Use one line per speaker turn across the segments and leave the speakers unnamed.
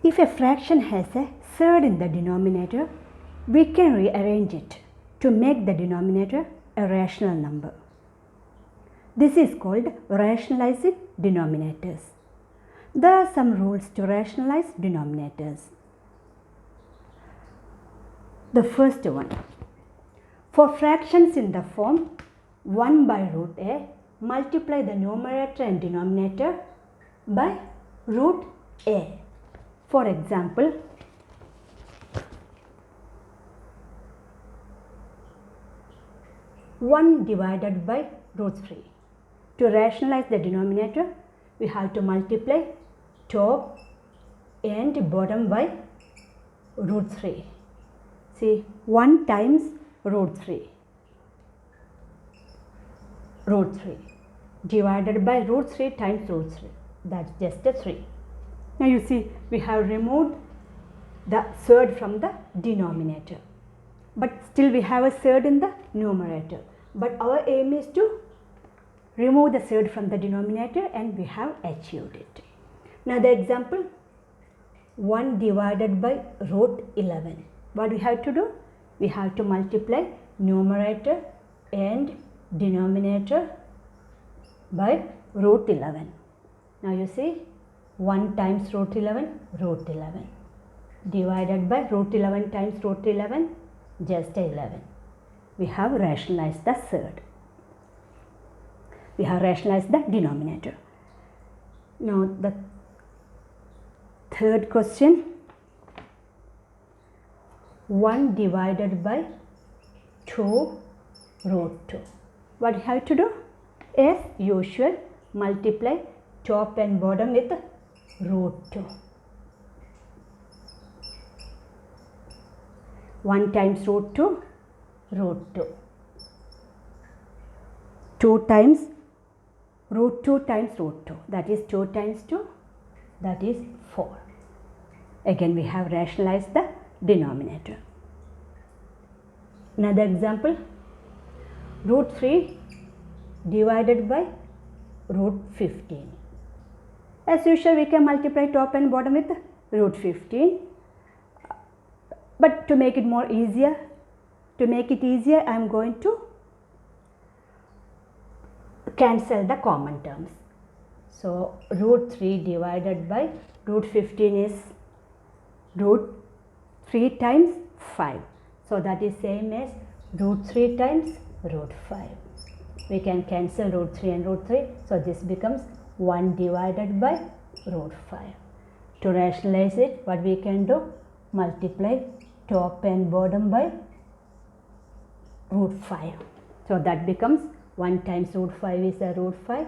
If a fraction has a third in the denominator, we can rearrange it to make the denominator a rational number. This is called rationalizing denominators. There are some rules to rationalize denominators. The first one, for fractions in the form 1 by root a, multiply the numerator and denominator by root a. For example, 1 divided by root 3. To rationalize the denominator, we have to multiply top and bottom by root 3. See, 1 times root 3 divided by root 3 times root 3, that's just a 3. Now you see, we have removed the third from the denominator, but still we have a third in the numerator. But our aim is to remove the third from the denominator, and we have achieved it. Now the example, 1 divided by root 11. What we have to do? We have to multiply numerator and denominator by root 11. Now you see, 1 times root 11 divided by root 11 times root 11, just 11. We have rationalized the third. We have rationalized the denominator. Now the third question, 1 divided by 2 root 2. What you have to do? As usual, multiply top and bottom with root 2. 1 times root 2, root 2. 2 times root 2 times root 2, that is 2 times 2, that is 4. Again we have rationalized the denominator. Another example, root 3 divided by root 15. As usual, we can multiply top and bottom with root 15. But to make it easier, I am going to cancel the common terms. So root 3 divided by root 15 is root 3 times 5. So that is same as root 3 times root 5. We can cancel root 3 and root 3. So this becomes 1 divided by root 5. To rationalize it, what we can do? Multiply top and bottom by root 5. So that becomes 1 times root 5 is a root 5.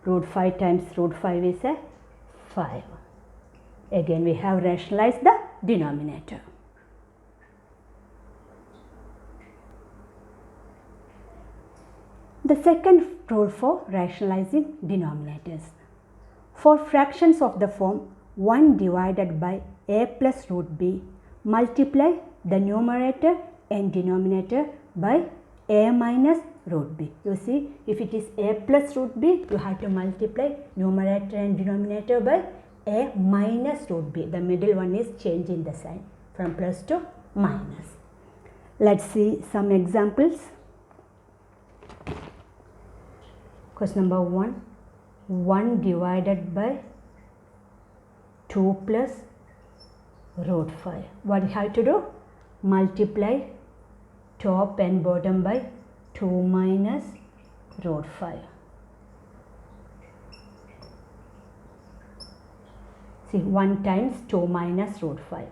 Root 5 times root 5 is a 5. Again we have rationalized the denominator. The second rule for rationalizing denominators. For fractions of the form 1 divided by a plus root b, multiply the numerator and denominator by a minus root b. You see, if it is a plus root b, you have to multiply numerator and denominator by a minus root b. The middle one is changing the sign from plus to minus. Let's see some examples. Question number 1, 1 divided by 2 plus root 5. What you have to do? Multiply top and bottom by 2 minus root 5. See, 1 times 2 minus root 5.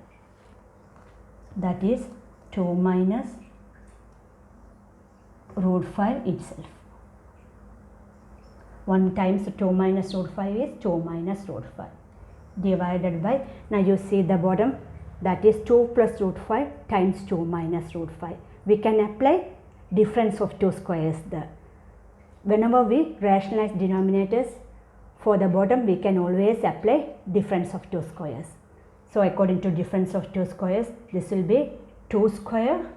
That is 2 minus root 5 itself. 1 times 2 minus root 5 is 2 minus root 5 divided by, now you see the bottom, that is 2 plus root 5 times 2 minus root 5. We can apply difference of two squares there. Whenever we rationalize denominators, for the bottom we can always apply difference of two squares. So according to difference of two squares, this will be 2 square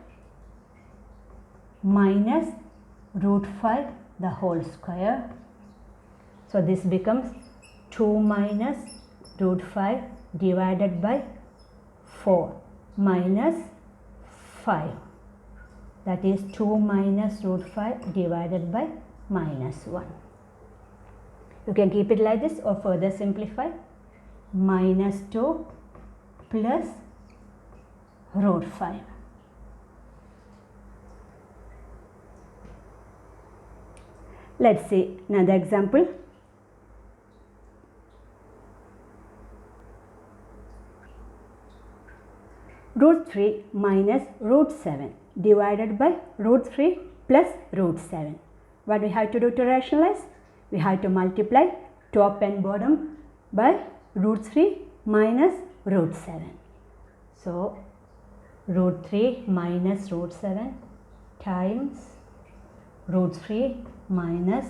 minus root 5 the whole square. So this becomes 2 minus root 5 divided by 4 minus 5. That is 2 minus root 5 divided by minus 1. You can keep it like this or further simplify. Minus 2 plus root 5. Let's see another example. Root 3 minus root 7 divided by root 3 plus root 7. What we have to do to rationalize? We have to multiply top and bottom by root 3 minus root 7. So, root 3 minus root 7 times root 3 minus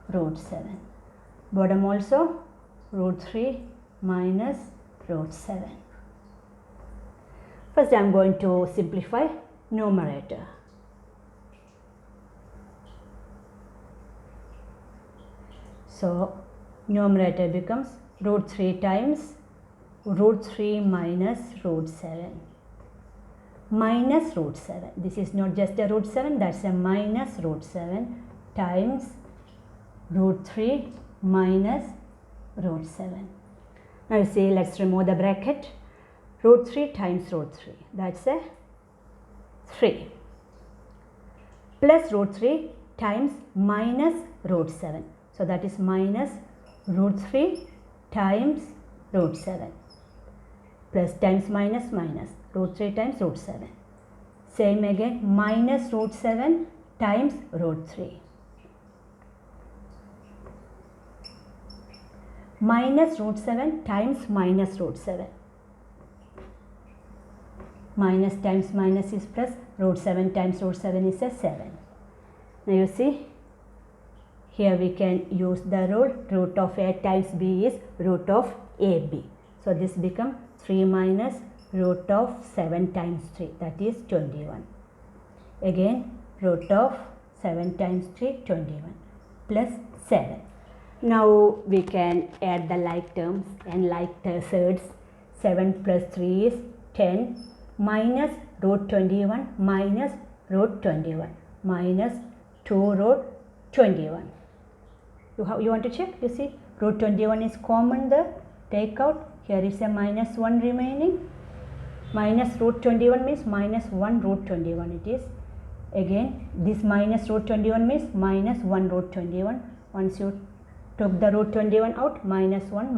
root 7. Bottom also root 3 minus root 7. First I am going to simplify numerator. So numerator becomes root 3 times root 3 minus root 7 minus root 7. This is not just a root 7, that's a minus root 7 times root 3 minus root 7. Now you see, let's remove the bracket. Root 3 times root 3, that's a 3, plus root 3 times minus root 7. So that is minus root 3 times root 7, plus times minus minus, root 3 times root 7. Same again, minus root 7 times root 3. Minus root 7 times minus root 7. Minus times minus is plus, root 7 times root 7 is a 7. Now you see, here we can use the rule, root of a times b is root of ab. So this becomes 3 minus root of 7 times 3, that is 21. Again, root of 7 times 3, 21, plus 7. Now we can add the like terms and like thirds. 7 plus 3 is 10 minus root 21 minus root 21 minus 2 root 21. You want to check? You see, root 21 is common there. Take out. Here is a minus 1 remaining. Minus root 21 means minus 1 root 21 it is. Again, this minus root 21 means minus 1 root 21. Once you took the root 21 out, minus 1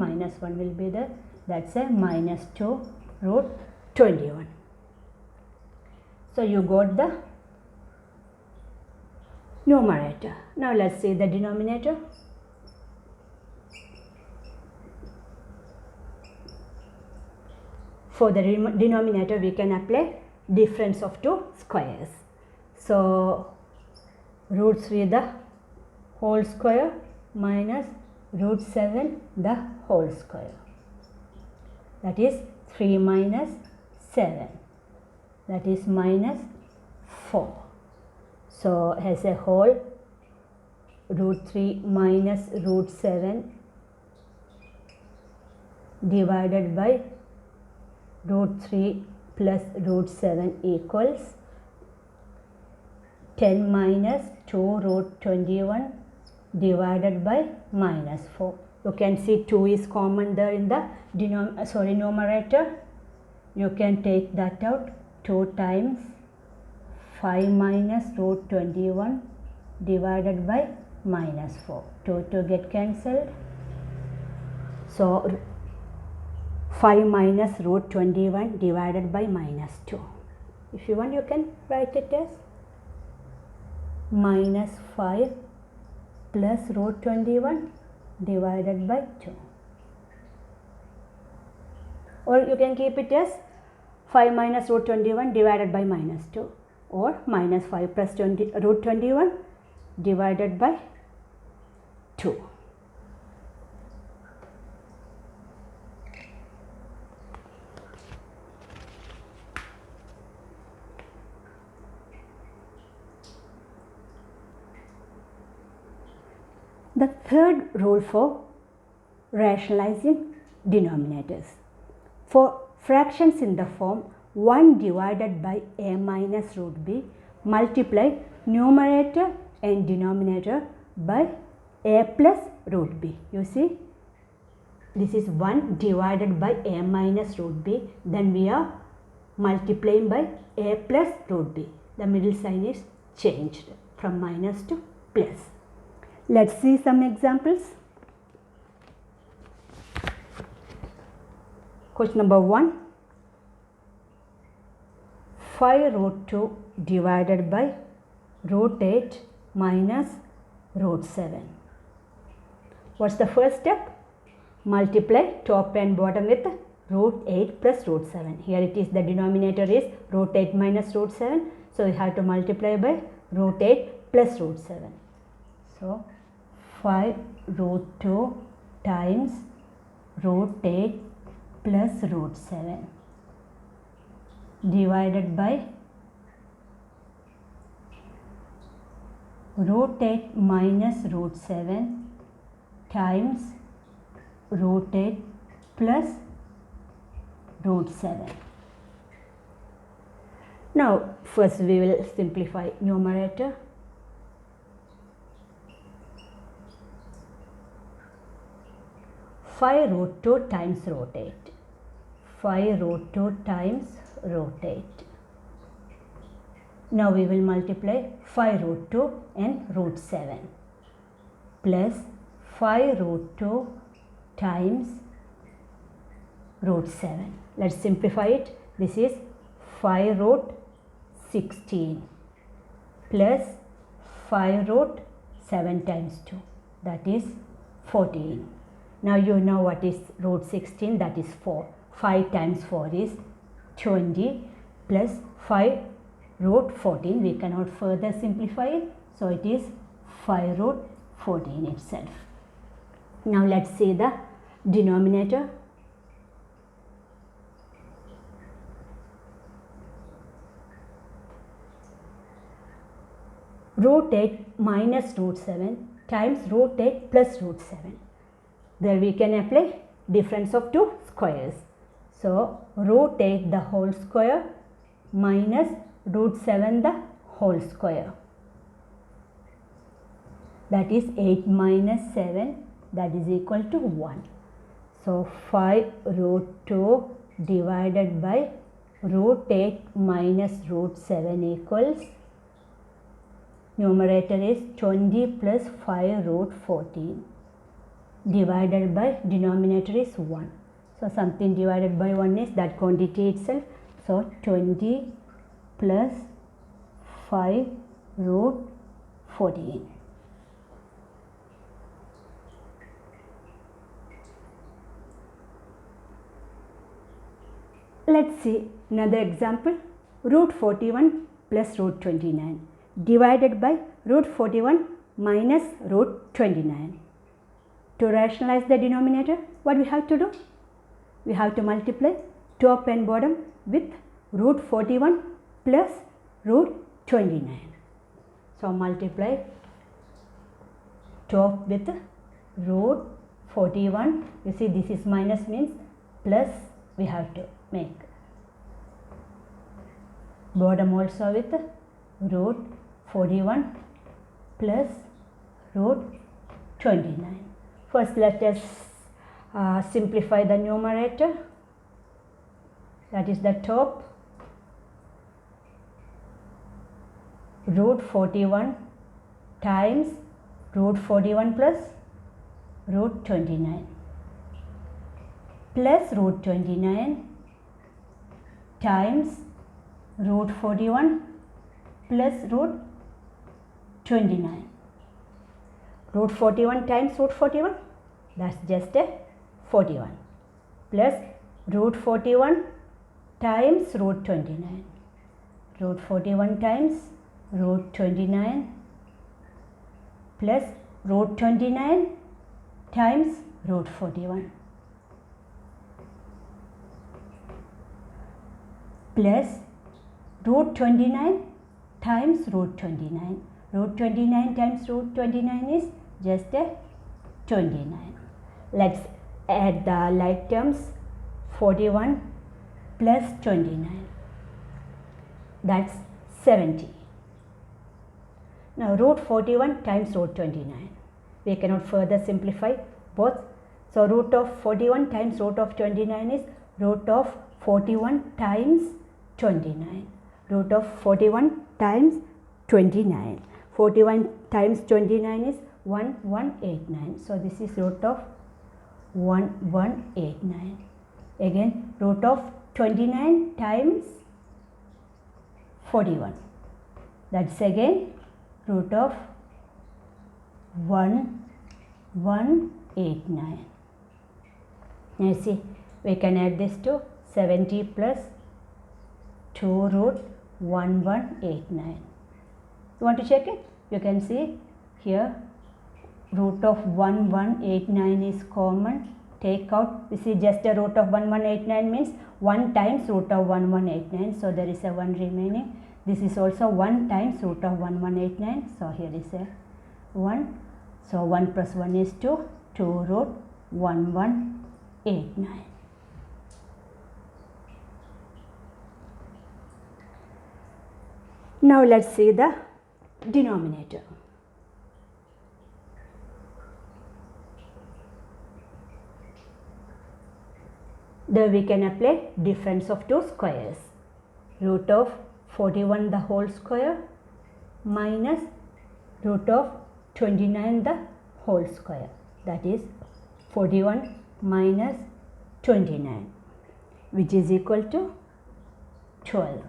will be there. That's a minus 2 root 21. So you got the numerator. Now let's see the denominator. For the denominator we can apply difference of two squares. So root 3 the whole square minus root 7 the whole square. That is 3 minus 7. That is minus 4. So as a whole, root 3 minus root 7 divided by root 3 plus root 7 equals 10 minus 2 root 21 divided by minus 4. You can see 2 is common there in the numerator. You can take that out. 2 times 5 minus root 21 divided by minus 4. 2 get cancelled. So 5 minus root 21 divided by minus 2. If you want, you can write it as minus 5 plus root 21 divided by 2. Or you can keep it as 5 minus root 21 divided by minus 2, or minus 5 plus root 21 divided by 2. The third rule for rationalizing denominators. For fractions in the form 1 divided by a minus root b, multiply numerator and denominator by a plus root b. You see, this is 1 divided by a minus root b, then we are multiplying by a plus root b. The middle sign is changed from minus to plus. Let's see some examples. Question number 1. 5 root 2 divided by root 8 minus root 7. What's the first step? Multiply top and bottom with root 8 plus root 7. Here it is, the denominator is root 8 minus root 7. So we have to multiply by root 8 plus root 7. So 5 root 2 times root 8 plus root 7 divided by root 8 minus root 7 times root 8 plus root 7. Now first we will simplify numerator. Five root 2 times root 8. 5 root 2 times root 8. Now we will multiply 5 root 2 and root 7 plus 5 root 2 times root 7. Let's simplify it. This is 5 root 16 plus 5 root 7 times 2, that is 14. Now you know what is root 16, that is 4. 5 times 4 is 20 plus 5 root 14. We cannot further simplify it, so it is 5 root 14 itself. Now let's see the denominator. Root 8 minus root 7 times root 8 plus root 7. There we can apply difference of two squares. So root 8 the whole square minus root 7 the whole square. That is 8 minus 7, that is equal to 1. So 5 root 2 divided by root 8 minus root 7 equals, numerator is 20 plus 5 root 14 divided by denominator is 1. So something divided by 1 is that quantity itself. So 20 plus 5 root 14. Let's see another example. Root 41 plus root 29 divided by root 41 minus root 29. To rationalize the denominator, what we have to do? We have to multiply top and bottom with root 41 plus root 29. So multiply top with root 41. You see, this is minus means plus, we have to make bottom also with root 41 plus root 29. First let us simplify the numerator, that is the top. Root 41 times root 41 plus root 29 plus root 29 times root 41 plus root 29. Root 41 times root 41, that's just a 41 plus root 41 times root 29. Root 41 times root 29 plus root 29 times root 41 plus root 29 times root 29. Root 29 times root 29 is just a 29. Let's add the like terms. 41 plus 29, that's 70. Now root 41 times root 29. We cannot further simplify both. So root of 41 times root of 29 is root of 41 times 29. Root of 41 times 29. 41 times 29 is 1189. So this is root of 1189. Again root of 29 times 41. That's again root of 1189. Now you see, we can add this to 70 plus 2 root 1189. You want to check it? You can see here root of 1189 is common. Take out, this is just a root of 1189 means 1 times root of 1189. So there is a 1 remaining. This is also 1 times root of 1189. So here is a 1. So 1 plus 1 is 2. 2 root 1189. Now let's see the denominator. There we can apply difference of two squares. Root of 41 the whole square minus root of 29 the whole square. That is 41 minus 29, which is equal to 12.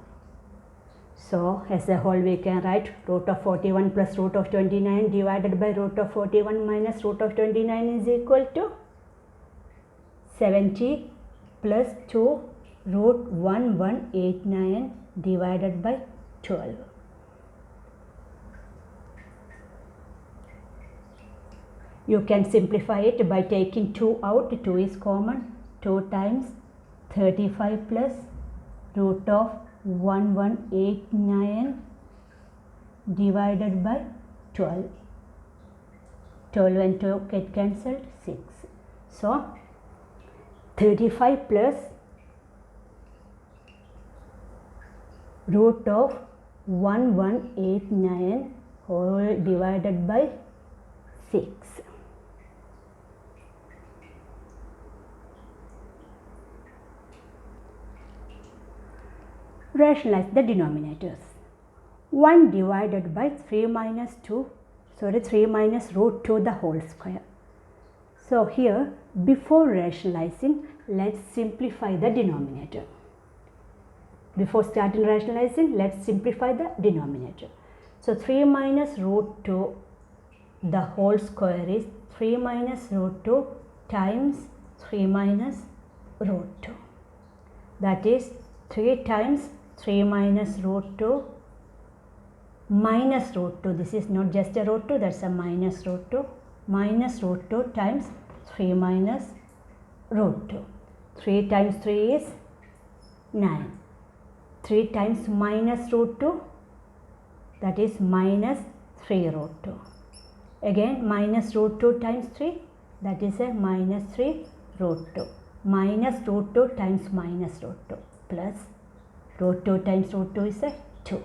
So as a whole we can write root of 41 plus root of 29 divided by root of 41 minus root of 29 is equal to 70 plus 2 root 1189 divided by 12. You can simplify it by taking 2 out. 2 is common. 2 times 35 plus root of 1189 divided by 12. 12 and 2 get cancelled, 6. So 35 plus root of 1189 whole divided by 6. Rationalize the denominators. 1 divided by 3 minus root 2 the whole square. So here, before rationalizing, let's simplify the denominator. Before starting rationalizing, let's simplify the denominator. So 3 minus root 2 the whole square is 3 minus root 2 times 3 minus root 2. That is 3 times 3 minus root 2 minus root 2. This is not just a root 2, that's a minus root 2. Minus root 2 times 3 minus root 2. 3 times 3 is 9. 3 times minus root 2, that is minus 3 root 2. Again minus root 2 times 3, that is a minus 3 root 2. Minus root 2 times minus root 2 plus root 2 times root 2 is a 2.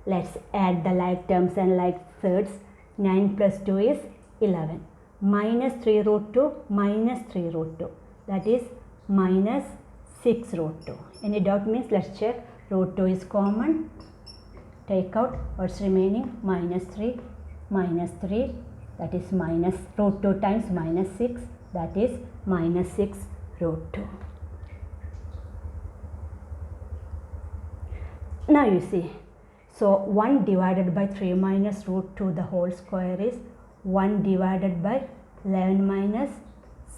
Let's add the like terms and like thirds. 9 plus 2 is 11. Minus 3 root 2 minus 3 root 2, that is minus 6 root 2. Any doubt means let's check. Root 2 is common. Take out what's remaining. Minus 3, that is minus root 2 times minus 6, that is minus 6 root 2. Now you see, so 1 divided by 3 minus root 2 the whole square is 1 divided by 11 minus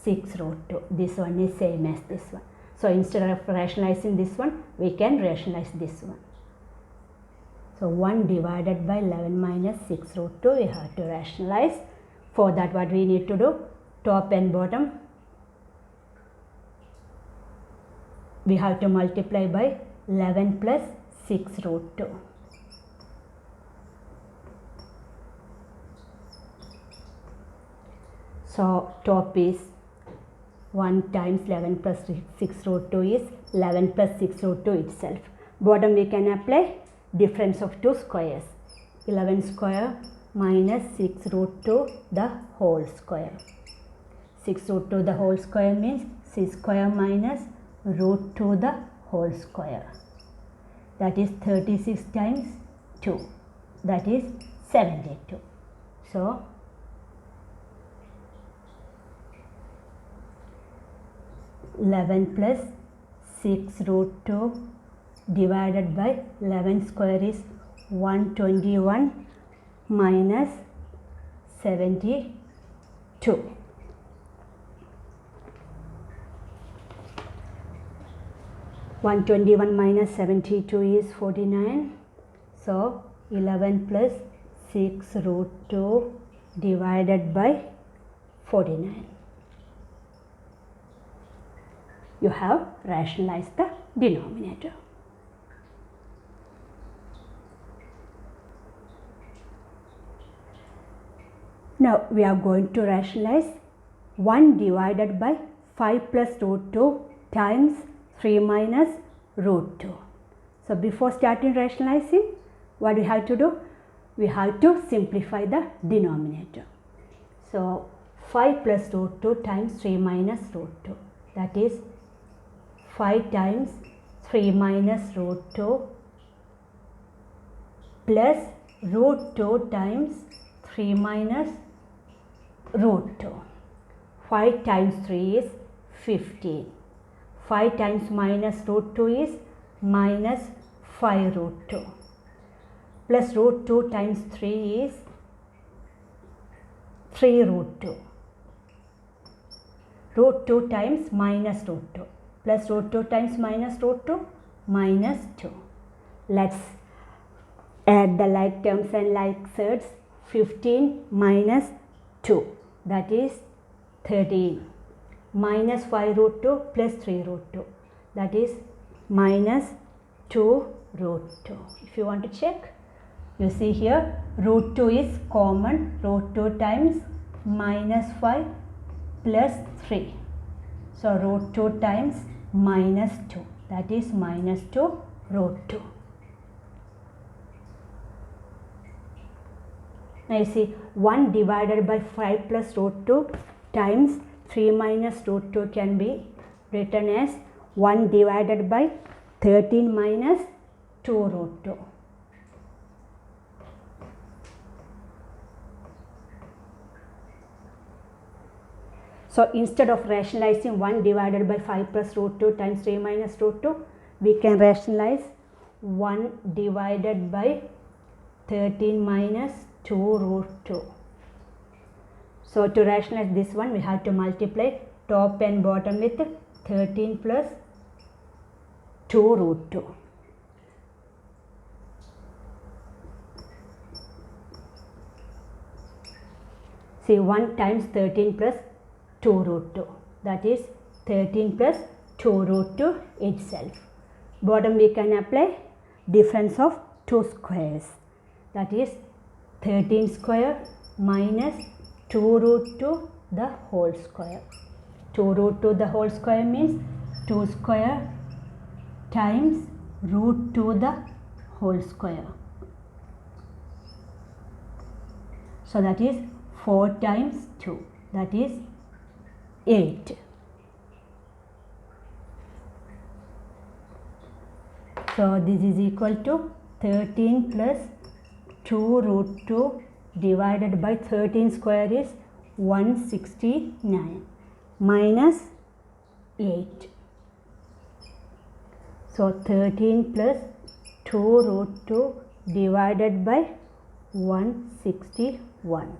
6 root 2. This one is same as this one. So instead of rationalizing this one, we can rationalize this one. So 1 divided by 11 minus 6 root 2 we have to rationalize. For that what we need to do, top and bottom we have to multiply by 11 plus 6 root 2. So top is 1 times 11 plus 6 root 2 is 11 plus 6 root 2 itself. Bottom we can apply difference of two squares. 11 square minus 6 root 2 the whole square. 6 root 2 the whole square means 6 square minus root 2 the whole square. That is 36 times 2. That is 72. So, 11 plus 6 root 2 divided by 11 square is 121 minus 72. 121 minus 72 is 49. So, 11 plus 6 root 2 divided by 49. You have rationalized the denominator. Now we are going to rationalize 1 divided by 5 plus root 2 times 3 minus root 2. So before starting rationalizing, what we have to do? We have to simplify the denominator. So 5 plus root 2 times 3 minus root 2. That is 5 times 3 minus root 2 plus root 2 times 3 minus root 2. 5 times 3 is 15. 5 times minus root 2 is minus 5 root 2. Plus root 2 times 3 is 3 root 2. Root 2 times minus root 2. Plus root 2 times minus root 2, minus 2. Let's add the like terms and like surds. 15 minus 2, that is 13. Minus 5 root 2 plus 3 root 2, that is minus 2 root 2. If you want to check, you see here root 2 is common. Root 2 times minus 5 plus 3. So root 2 times minus 2, that is minus 2 root 2. Now you see 1 divided by 5 plus root 2 times 3 minus root 2 can be written as 1 divided by 13 minus 2 root 2. So instead of rationalizing 1 divided by 5 plus root 2 times 3 minus root 2, we can rationalize 1 divided by 13 minus 2 root 2. So to rationalize this one, we have to multiply top and bottom with 13 plus 2 root 2. See 1 times 13 plus 2 root 2, that is 13 plus 2 root 2 itself. Bottom we can apply difference of two squares, that is 13 square minus 2 root 2 the whole square. 2 root 2 the whole square means 2 square times root 2 the whole square. So that is 4 times 2, that is 8. So this is equal to 13 plus 2 root 2 divided by 13 square is 169 minus 8. So 13 plus 2 root 2 divided by 161.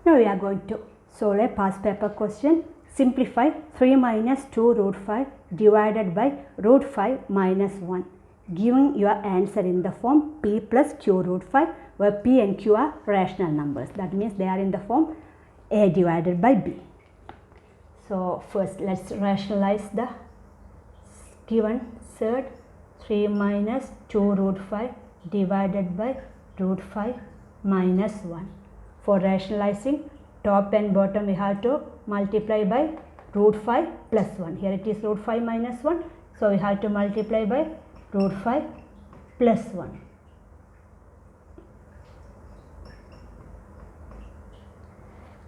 Now we are going to solve a past paper question. Simplify 3 minus 2 root 5 divided by root 5 minus 1. Giving your answer in the form p plus q root 5, where p and q are rational numbers. That means they are in the form a divided by b. So first let's rationalize the given surd. 3 minus 2 root 5 divided by root 5 minus 1. For rationalizing top and bottom we have to multiply by root 5 plus 1. Here it is root 5 minus 1. So we have to multiply by root 5 plus 1.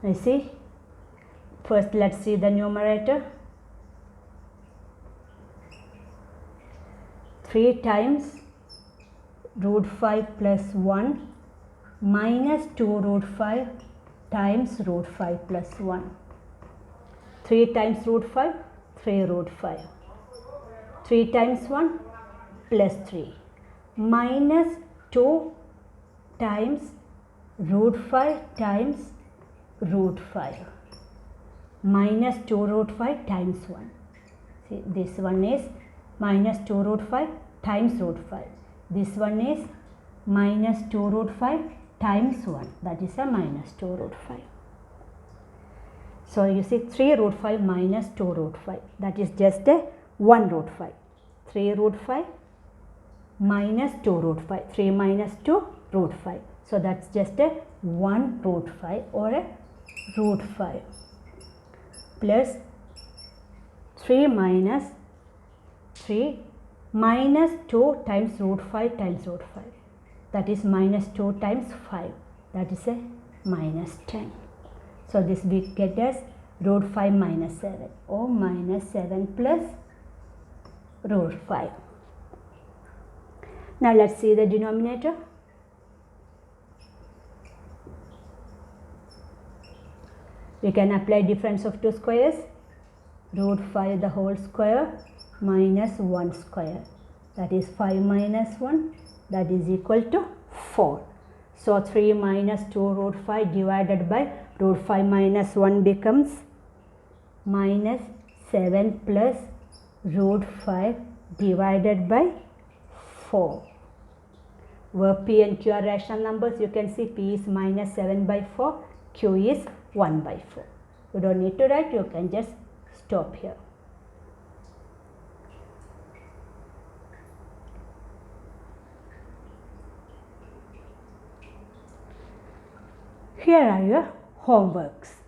You see, first let's see the numerator. 3 times root 5 plus 1 minus 2 root 5 times root 5 plus 1. 3 times root 5, 3 root 5. 3 times 1 plus 3 minus 2 times root 5 times root 5 minus 2 root 5 times 1. See, this one is minus 2 root 5 times root 5. This one is minus 2 root 5 times 1. That is a minus 2 root 5. So you see 3 root 5 minus 2 root 5. That is just a 1 root 5. 3 root 5 minus 2 root 5. 3 minus 2 root 5. So that's just a 1 root 5 or a root 5 plus 3 minus 3 minus 2 times root 5 times root 5. That is minus 2 times 5. That is a minus 10. So this we get as root 5 minus 7 or minus 7 plus root 5. Now let's see the denominator. We can apply difference of two squares. Root 5 the whole square minus 1 square. That is 5 minus 1. That is equal to 4. So 3 minus 2 root 5 divided by root 5 minus 1 becomes minus 7 plus root 5 divided by 4. Where P and Q are rational numbers, you can see P is minus 7 by 4, Q is 1 by 4. You don't need to write, you can just stop here. Here are your homeworks.